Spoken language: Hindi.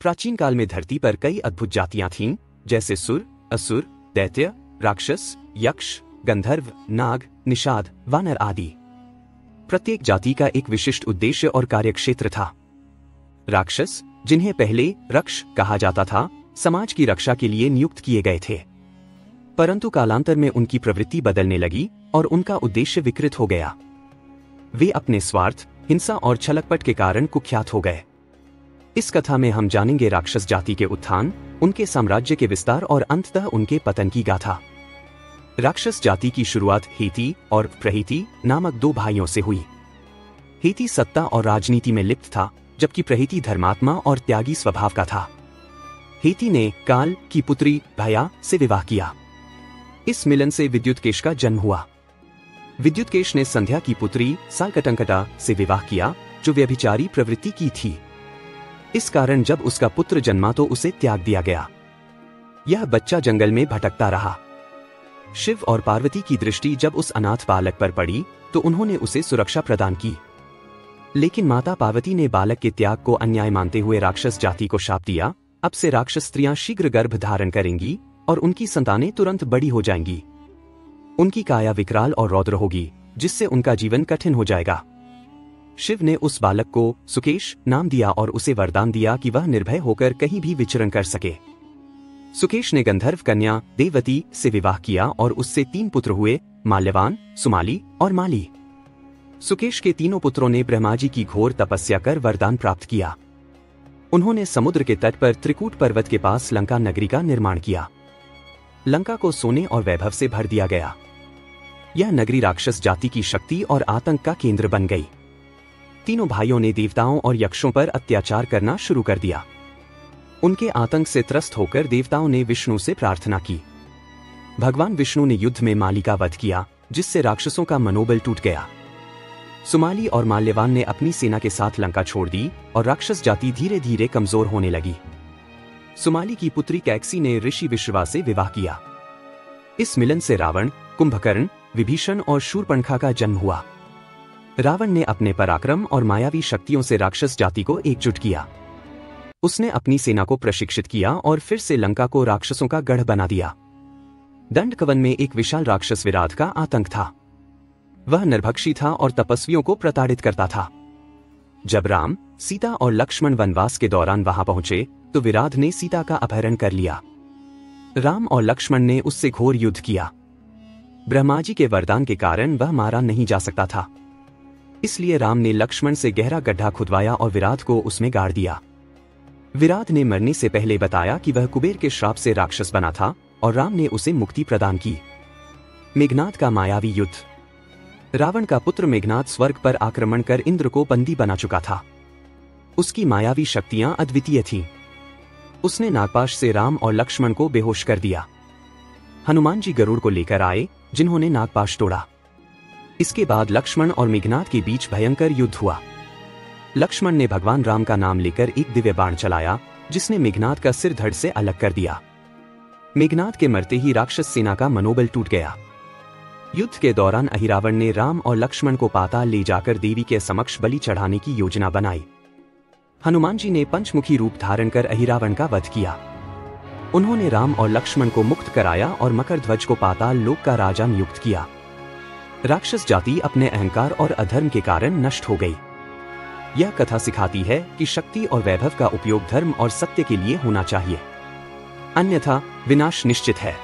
प्राचीन काल में धरती पर कई अद्भुत जातियां थीं, जैसे सुर, असुर, दैत्य, राक्षस, यक्ष, गंधर्व, नाग, निषाद, वानर आदि। प्रत्येक जाति का एक विशिष्ट उद्देश्य और कार्यक्षेत्र था। राक्षस, जिन्हें पहले रक्ष कहा जाता था, समाज की रक्षा के लिए नियुक्त किए गए थे, परंतु कालांतर में उनकी प्रवृत्ति बदलने लगी और उनका उद्देश्य विकृत हो गया। वे अपने स्वार्थ, हिंसा और छलकपट के कारण कुख्यात हो गए। इस कथा में हम जानेंगे राक्षस जाति के उत्थान, उनके साम्राज्य के विस्तार और अंततः उनके पतन की गाथा। राक्षस जाति की शुरुआत हेती और प्रहीति नामक दो भाइयों से हुई। हेती सत्ता और राजनीति में लिप्त था, जबकि प्रहीति धर्मात्मा और त्यागी स्वभाव का था। हेती ने काल की पुत्री भया से विवाह किया। इस मिलन से विद्युत्केश का जन्म हुआ। विद्युत्केश ने संध्या की पुत्री सालकटंकटा से विवाह किया, जो व्यभिचारी प्रवृत्ति की थी। इस कारण जब उसका पुत्र जन्मा तो उसे त्याग दिया गया। यह बच्चा जंगल में भटकता रहा। शिव और पार्वती की दृष्टि जब उस अनाथ बालक पर पड़ी तो उन्होंने उसे सुरक्षा प्रदान की, लेकिन माता पार्वती ने बालक के त्याग को अन्याय मानते हुए राक्षस जाति को शाप दिया, अब से राक्षस स्त्रियां शीघ्र गर्भ धारण करेंगी और उनकी संतानें तुरंत बड़ी हो जाएंगी। उनकी काया विकराल और रौद्र होगी, जिससे उनका जीवन कठिन हो जाएगा। शिव ने उस बालक को सुकेश नाम दिया और उसे वरदान दिया कि वह निर्भय होकर कहीं भी विचरण कर सके। सुकेश ने गंधर्व कन्या देववती से विवाह किया और उससे 3 पुत्र हुए, माल्यवान, सुमाली और माली। सुकेश के तीनों पुत्रों ने ब्रह्मा जी की घोर तपस्या कर वरदान प्राप्त किया। उन्होंने समुद्र के तट पर त्रिकूट पर्वत के पास लंका नगरी का निर्माण किया। लंका को सोने और वैभव से भर दिया गया। यह नगरी राक्षस जाति की शक्ति और आतंक का केंद्र बन गई। तीनों भाइयों ने देवताओं और यक्षों पर अत्याचार करना शुरू कर दिया। उनके आतंक से त्रस्त होकर देवताओं ने विष्णु से प्रार्थना की। भगवान विष्णु ने युद्ध में माली का वध किया, जिससे राक्षसों का मनोबल टूट गया। सुमाली और माल्यवान ने अपनी सेना के साथ लंका छोड़ दी और राक्षस जाति धीरे धीरे कमजोर होने लगी। सुमाली की पुत्री कैकसी ने ऋषि विश्रवा से विवाह किया। इस मिलन से रावण, कुंभकर्ण, विभीषण और शूर्पणखा का जन्म हुआ। रावण ने अपने पराक्रम और मायावी शक्तियों से राक्षस जाति को एकजुट किया। उसने अपनी सेना को प्रशिक्षित किया और फिर से लंका को राक्षसों का गढ़ बना दिया। दंडकवन में एक विशाल राक्षस विराध का आतंक था। वह नरभक्षी था और तपस्वियों को प्रताड़ित करता था। जब राम, सीता और लक्ष्मण वनवास के दौरान वहां पहुंचे तो विराध ने सीता का अपहरण कर लिया। राम और लक्ष्मण ने उससे घोर युद्ध किया। ब्रह्मा जी के वरदान के कारण वह मारा नहीं जा सकता था, इसलिए राम ने लक्ष्मण से गहरा गड्ढा खुदवाया और विराध को उसमें गाड़ दिया। विराध ने मरने से पहले बताया कि वह कुबेर के श्राप से राक्षस बना था और राम ने उसे मुक्ति प्रदान की। मेघनाद का मायावी युद्ध। रावण का पुत्र मेघनाद स्वर्ग पर आक्रमण कर इंद्र को बंदी बना चुका था। उसकी मायावी शक्तियां अद्वितीय थीं। उसने नागपाश से राम और लक्ष्मण को बेहोश कर दिया। हनुमान जी गरुड़ को लेकर आए, जिन्होंने नागपाश तोड़ा। इसके बाद लक्ष्मण और मेघनाद के बीच भयंकर युद्ध हुआ। लक्ष्मण ने भगवान राम का नाम लेकर एक दिव्य बाण चलाया, जिसने मेघनाद का सिर धड़ से अलग कर दिया। मेघनाद के मरते ही राक्षस सेना का मनोबल टूट गया। युद्ध के दौरान अहिरावण ने राम और लक्ष्मण को पाताल ले जाकर देवी के समक्ष बलि चढ़ाने की योजना बनाई। हनुमान जी ने पंचमुखी रूप धारण कर अहिरावण का वध किया। उन्होंने राम और लक्ष्मण को मुक्त कराया और मकरध्वज को पाताल लोक का राजा नियुक्त किया। राक्षस जाति अपने अहंकार और अधर्म के कारण नष्ट हो गई। यह कथा सिखाती है कि शक्ति और वैभव का उपयोग धर्म और सत्य के लिए होना चाहिए, अन्यथा विनाश निश्चित है।